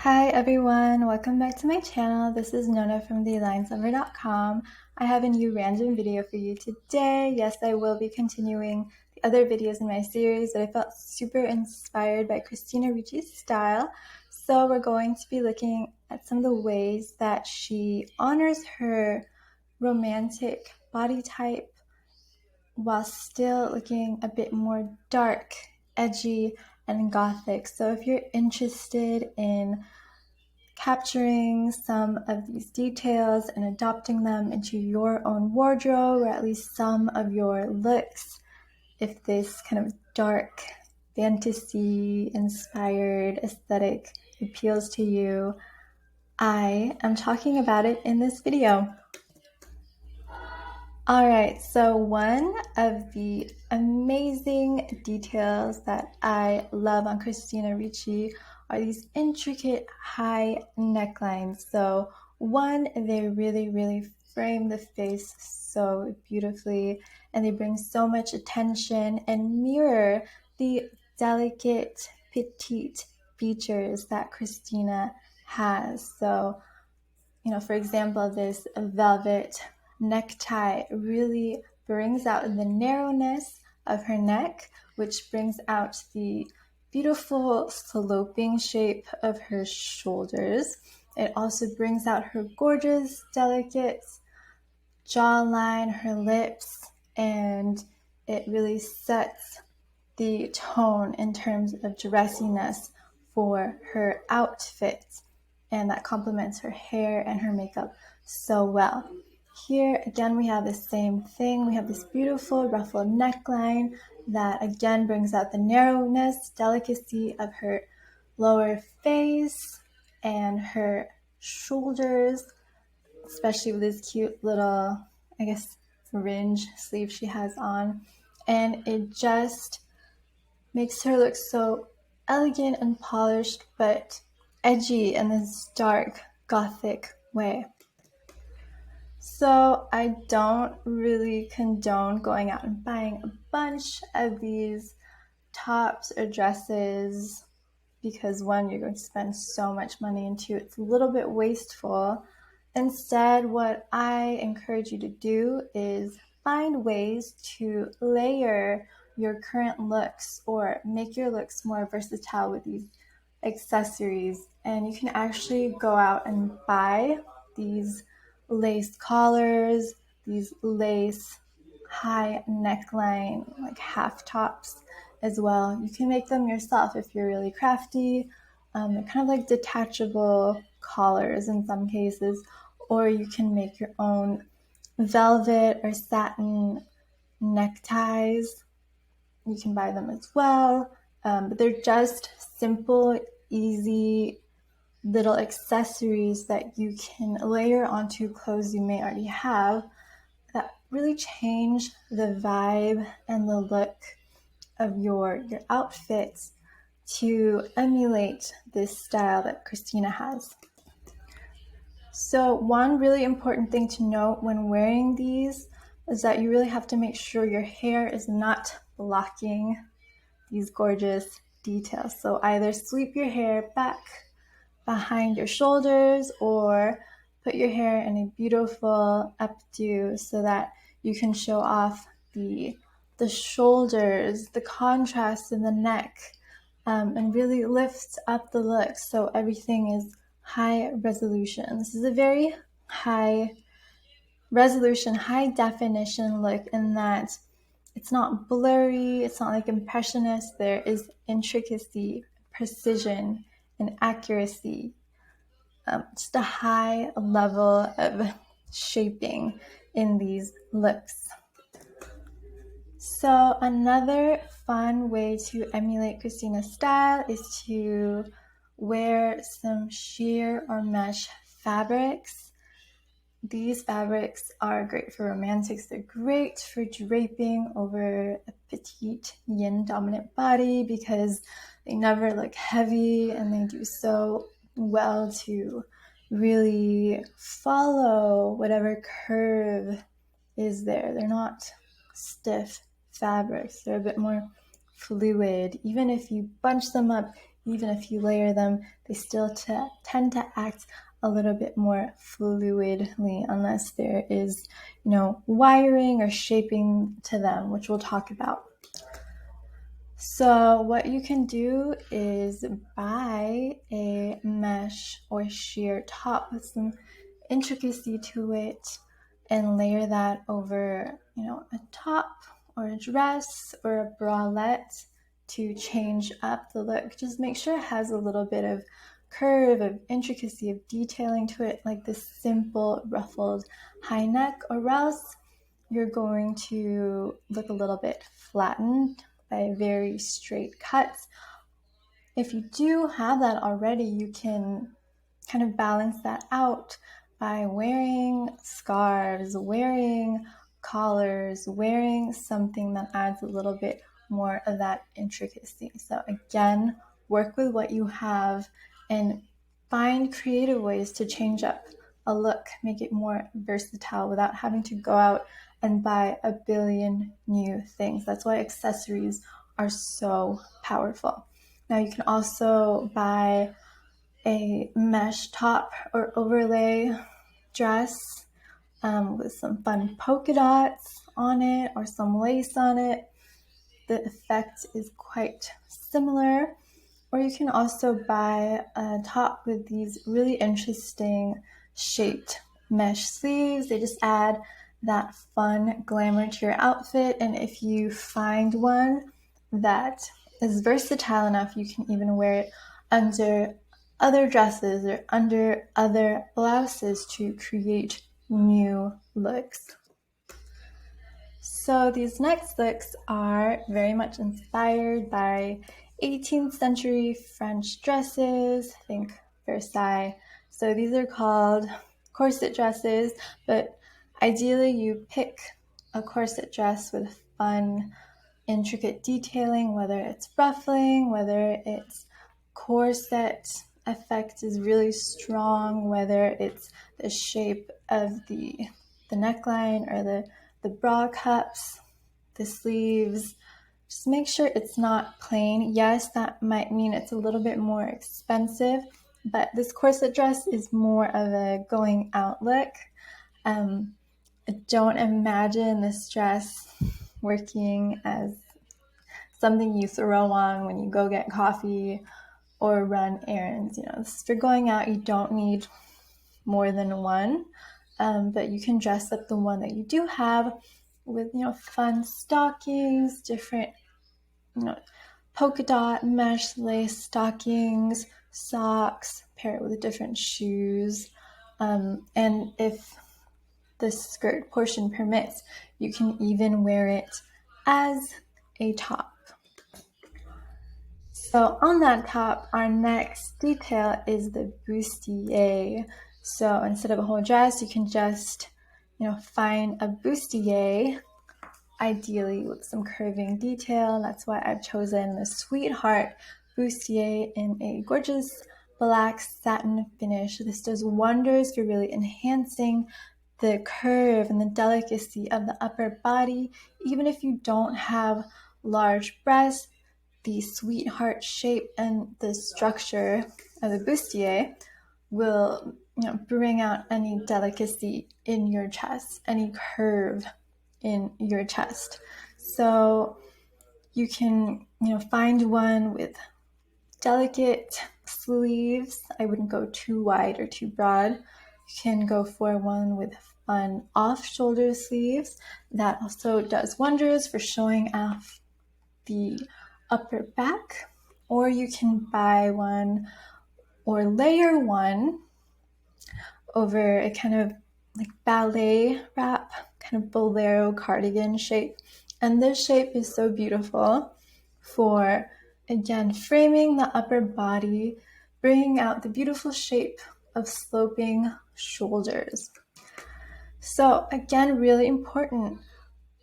Hi everyone, welcome back to my channel. This is Nona from thelineslover.com. I have a new random video for you today. Yes, I will be continuing the other videos in my series that I felt super inspired by Christina Ricci's style. So we're going to be looking at some of the ways that she honors her romantic body type while still looking a bit more dark, edgy, and gothic. So if you're interested in capturing some of these details and adopting them into your own wardrobe, or at least some of your looks, if this kind of dark, fantasy-inspired aesthetic appeals to you, I am talking about it in this video. Alright, so one of the amazing details that I love on Christina Ricci are these intricate high necklines. So one, they really frame the face so beautifully, and they bring so much attention and mirror the delicate petite features that Christina has. So, for example, this velvet necktie really brings out the narrowness of her neck, which brings out the beautiful sloping shape of her shoulders. It also brings out her gorgeous, delicate jawline, her lips, and it really sets the tone in terms of dressiness for her outfit, and that complements her hair and her makeup so well. Here again we have the same thing. We have this beautiful ruffled neckline that again brings out the narrowness, delicacy of her lower face and her shoulders, especially with this cute little, I guess, fringe sleeve she has on. And it just makes her look so elegant and polished, but edgy in this dark, gothic way. So I don't really condone going out and buying a bunch of these tops or dresses because one, you're going to spend so much money, and two, it's a little bit wasteful. Instead, what I encourage you to do is find ways to layer your current looks or make your looks more versatile with these accessories. And you can actually go out and buy these lace collars, these lace high neckline, like half tops as well. You can make them yourself if you're really crafty. They're kind of like detachable collars in some cases, or you can make your own velvet or satin neckties. You can buy them as well, but they're just simple, easy little accessories that you can layer onto clothes you may already have that really change the vibe and the look of your outfits to emulate this style that Christina has. So one really important thing to note when wearing these is that you really have to make sure your hair is not blocking these gorgeous details. So either sweep your hair back behind your shoulders or put your hair in a beautiful updo so that you can show off the shoulders, the contrast in the neck, and really lift up the look so everything is high resolution. This is a very high resolution, high definition look in that it's not blurry, it's not like impressionist. There is intricacy, precision, and accuracy. Just a high level of shaping in these looks. So another fun way to emulate Christina's style is to wear some sheer or mesh fabrics. These fabrics are great for romantics. They're great for draping over a petite yin dominant body because they never look heavy, and they do so well to really follow whatever curve is there. They're not stiff fabrics. They're a bit more fluid. Even if you bunch them up even if you layer them, they still tend to act a little bit more fluidly unless there is, wiring or shaping to them, which we'll talk about. So what you can do is buy a mesh or sheer top with some intricacy to it and layer that over, a top or a dress or a bralette to change up the look. Just make sure it has a little bit of curve, of intricacy, of detailing to it, like this simple ruffled high neck, or else you're going to look a little bit flattened by very straight cuts. If you do have that already, you can kind of balance that out by wearing scarves, wearing collars, wearing something that adds a little bit more of that intricacy. So again, work with what you have and find creative ways to change up a look, make it more versatile without having to go out and buy a billion new things. That's why accessories are so powerful. Now you can also buy a mesh top or overlay dress with some fun polka dots on it or some lace on it. The effect is quite similar. Or you can also buy a top with these really interesting shaped mesh sleeves. They just add that fun glamour to your outfit. And if you find one that is versatile enough, you can even wear it under other dresses or under other blouses to create new looks. So these next looks are very much inspired by 18th century French dresses, think Versailles. So these are called corset dresses, but ideally you pick a corset dress with fun, intricate detailing, whether it's ruffling, whether it's corset effect is really strong, whether it's the shape of the neckline or the bra cups, the sleeves. Just make sure it's not plain. Yes, that might mean it's a little bit more expensive, but this corset dress is more of a going out look. Don't imagine this dress working as something you throw on when you go get coffee or run errands. If you're going out, you don't need more than one, but you can dress up the one that you do have with, fun stockings, different, polka dot mesh lace stockings, socks, pair it with different shoes. And if the skirt portion permits, you can even wear it as a top. So on that top, our next detail is the bustier. So instead of a whole dress, you can just, find a bustier, ideally with some curving detail. That's why I've chosen the Sweetheart bustier in a gorgeous black satin finish. This does wonders for really enhancing the curve and the delicacy of the upper body. Even if you don't have large breasts, the Sweetheart shape and the structure of the bustier will, bring out any delicacy in your chest, any curve in your chest. So you can, find one with delicate sleeves. I wouldn't go too wide or too broad. You can go for one with fun off-shoulder sleeves. That also does wonders for showing off the upper back. Or you can buy one or layer one over a kind of like ballet wrap, kind of bolero cardigan shape. And this shape is so beautiful for, again, framing the upper body, bringing out the beautiful shape of sloping shoulders. So again, really important.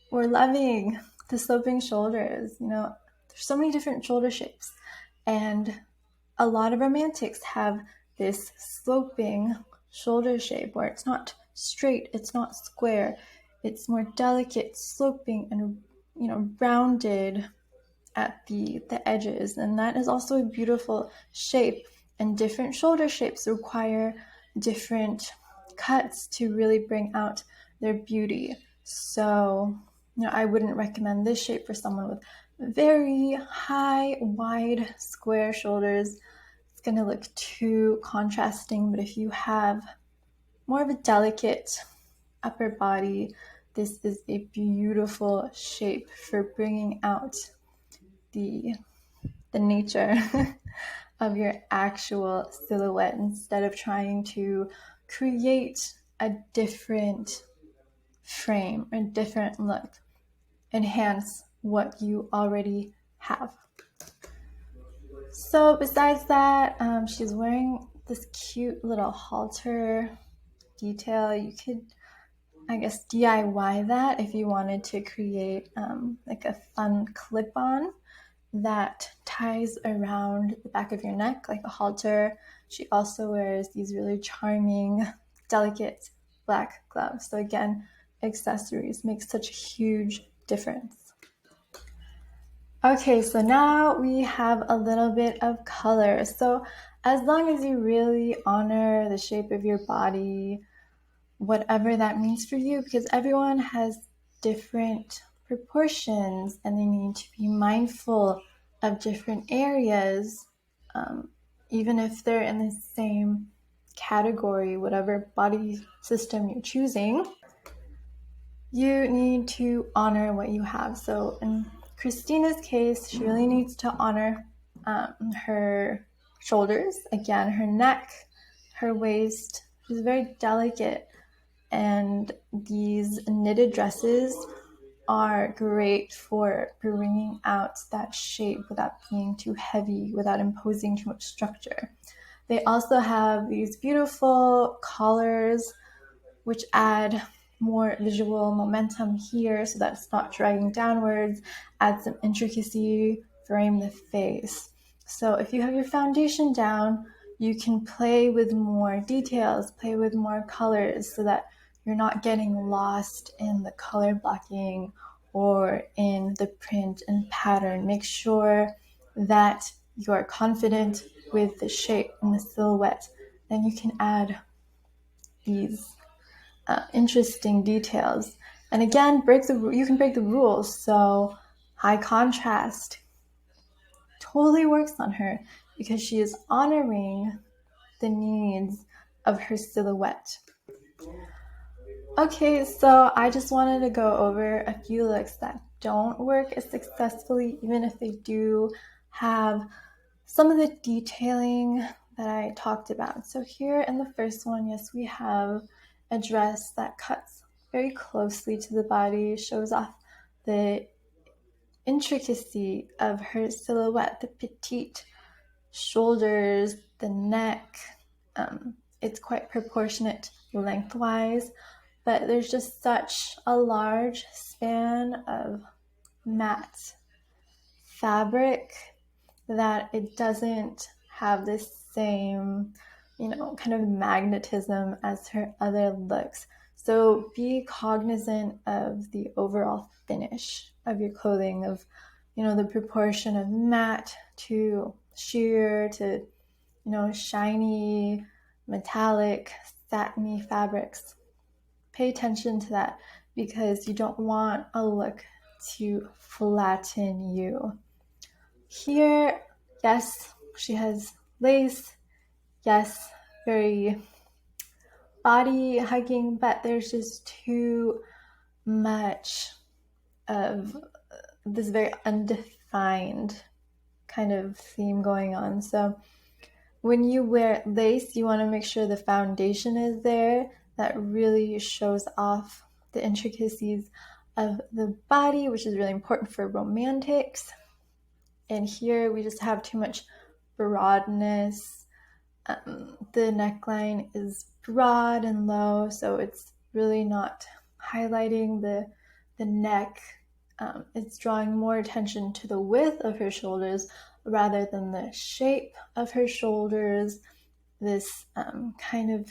We're loving the sloping shoulders. There's so many different shoulder shapes, and a lot of romantics have this sloping shoulder shape where it's not straight, it's not square, it's more delicate, sloping, and rounded at the edges, and that is also a beautiful shape. And different shoulder shapes require different cuts to really bring out their beauty. So, I wouldn't recommend this shape for someone with very high, wide, square shoulders. It's going to look too contrasting. But if you have more of a delicate upper body, this is a beautiful shape for bringing out the nature of your actual silhouette instead of trying to create a different frame, a different look. Enhance what you already have. So besides that, she's wearing this cute little halter detail. You could, I guess, DIY that if you wanted to create like a fun clip-on that ties around the back of your neck like a halter. She also wears these really charming, delicate black gloves. So again, accessories make such a huge difference. Okay, so now we have a little bit of color. So as long as you really honor the shape of your body, whatever that means for you, because everyone has different proportions and they need to be mindful of different areas, even if they're in the same category, whatever body system you're choosing, you need to honor what you have. So in Christina's case, she really needs to honor her shoulders, again, her neck, her waist. She's very delicate. And these knitted dresses are great for bringing out that shape without being too heavy, without imposing too much structure. They also have these beautiful collars, which add more visual momentum here so that it's not dragging downwards, add some intricacy, frame the face. So if you have your foundation down, you can play with more details, play with more colors so that you're not getting lost in the color blocking or in the print and pattern. Make sure that you are confident with the shape and the silhouette. Then you can add these interesting details. And again, you can break the rules. So high contrast totally works on her because she is honoring the needs of her silhouette. Okay, so I just wanted to go over a few looks that don't work as successfully, even if they do have some of the detailing that I talked about. So here in the first one, yes, we have a dress that cuts very closely to the body, shows off the intricacy of her silhouette, the petite shoulders, the neck. It's quite proportionate lengthwise, but there's just such a large span of matte fabric that it doesn't have the same, kind of magnetism as her other looks. So be cognizant of the overall finish of your clothing, of, the proportion of matte to sheer to, shiny, metallic, satiny fabrics. Pay attention to that because you don't want a look to flatten you. Here, yes, she has lace, yes, very body hugging, but there's just too much of this very undefined kind of theme going on. So when you wear lace, you want to make sure the foundation is there. That really shows off the intricacies of the body, which is really important for romantics. And here we just have too much broadness. The neckline is broad and low, so it's really not highlighting the neck. It's drawing more attention to the width of her shoulders rather than the shape of her shoulders. This kind of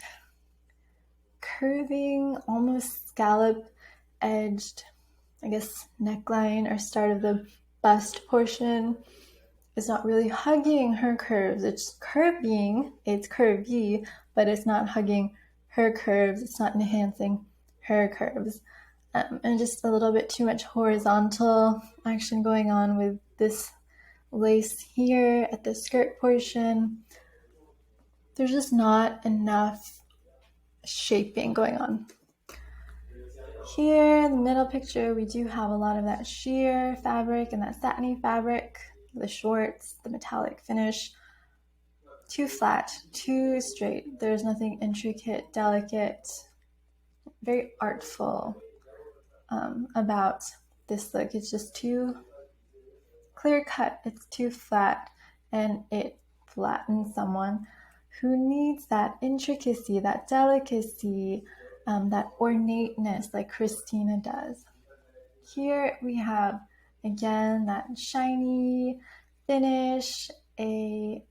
curving, almost scallop edged, I guess, neckline or start of the bust portion is not really hugging her curves. It's curving, it's curvy, but it's not hugging her curves. It's not enhancing her curves. And just a little bit too much horizontal action going on with this lace here at the skirt portion. There's just not enough shaping going on. Here in the middle picture, we do have a lot of that sheer fabric and that satiny fabric, the shorts, the metallic finish. Too flat, too straight. There's nothing intricate, delicate, very artful about this look. It's just too clear cut, it's too flat, and it flattens someone who needs that intricacy, that delicacy, that ornateness like Christina does. Here we have, again, that shiny finish, a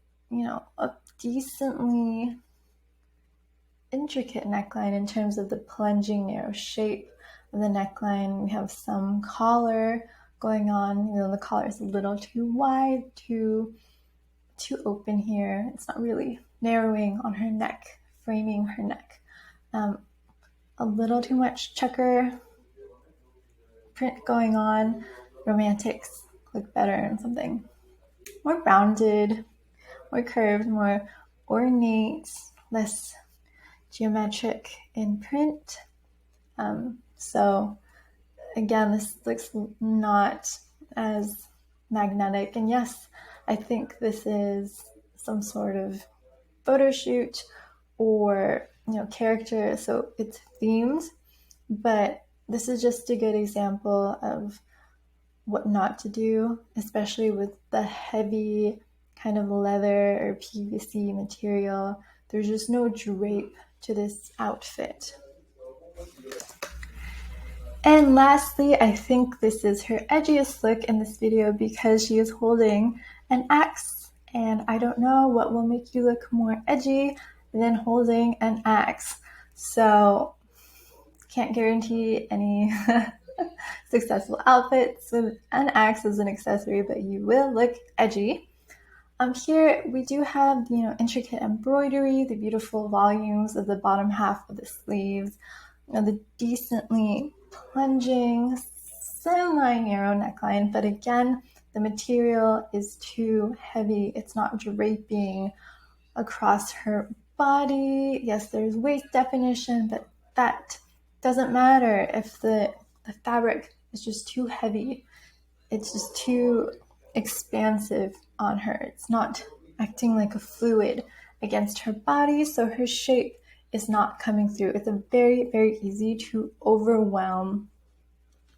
decently intricate neckline in terms of the plunging narrow shape of the neckline. We have some collar going on. The collar is a little too wide, too open here. It's not really narrowing on her neck, framing her neck. A little too much checker print going on. Romantics look better in something more rounded, more curved, more ornate, less geometric in print. So again, this looks not as magnetic. And yes, I think this is some sort of photo shoot or character, so it's themed, but this is just a good example of what not to do, especially with the heavy kind of leather or PVC material. There's just no drape to this outfit. And lastly, I think this is her edgiest look in this video because she is holding an axe, and I don't know what will make you look more edgy than holding an axe. So can't guarantee any successful outfits with an axe as an accessory, but you will look edgy. Here we do have intricate embroidery, the beautiful volumes of the bottom half of the sleeves, the decently plunging semi-narrow neckline, but again, the material is too heavy. It's not draping across her body. Yes, there's waist definition, but that doesn't matter if the fabric is just too heavy. It's just too expansive on her. It's not acting like a fluid against her body, so her shape is not coming through. It's a very, very easy to overwhelm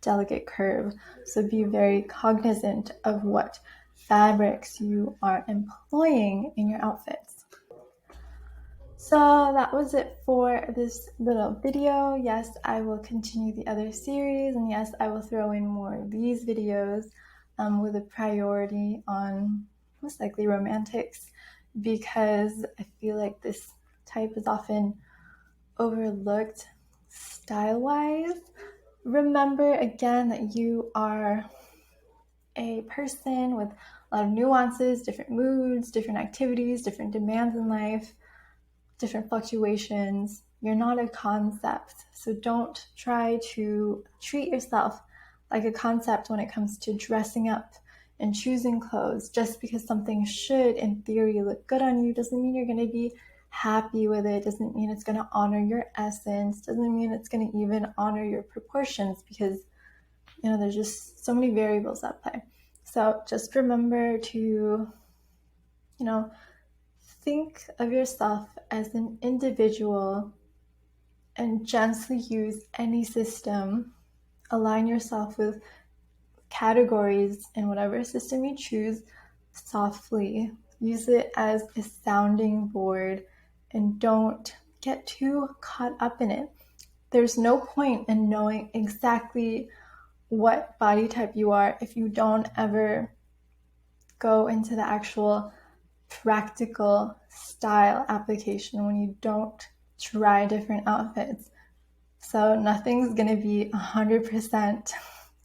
delicate curve. So be very cognizant of what fabrics you are employing in your outfits. So that was it for this little video. Yes, I will continue the other series, and yes, I will throw in more of these videos with a priority on most likely romantics, because I feel like this type is often overlooked style-wise. Remember again that you are a person with a lot of nuances, different moods, different activities, different demands in life, different fluctuations. You're not a concept, so don't try to treat yourself like a concept when it comes to dressing up and choosing clothes. Just because something should, in theory, look good on you doesn't mean you're going to be happy with it, doesn't mean it's going to honor your essence, doesn't mean it's going to even honor your proportions, because there's just so many variables at play. So just remember to think of yourself as an individual and gently use any system. Align yourself with categories in whatever system you choose softly. Use it as a sounding board and don't get too caught up in it. There's no point in knowing exactly what body type you are if you don't ever go into the actual practical style application, when you don't try different outfits. So nothing's going to be 100%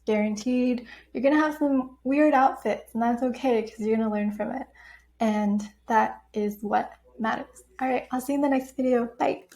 guaranteed. You're gonna have some weird outfits, and that's okay because you're gonna learn from it. And that is what matters. All right, I'll see you in the next video. Bye.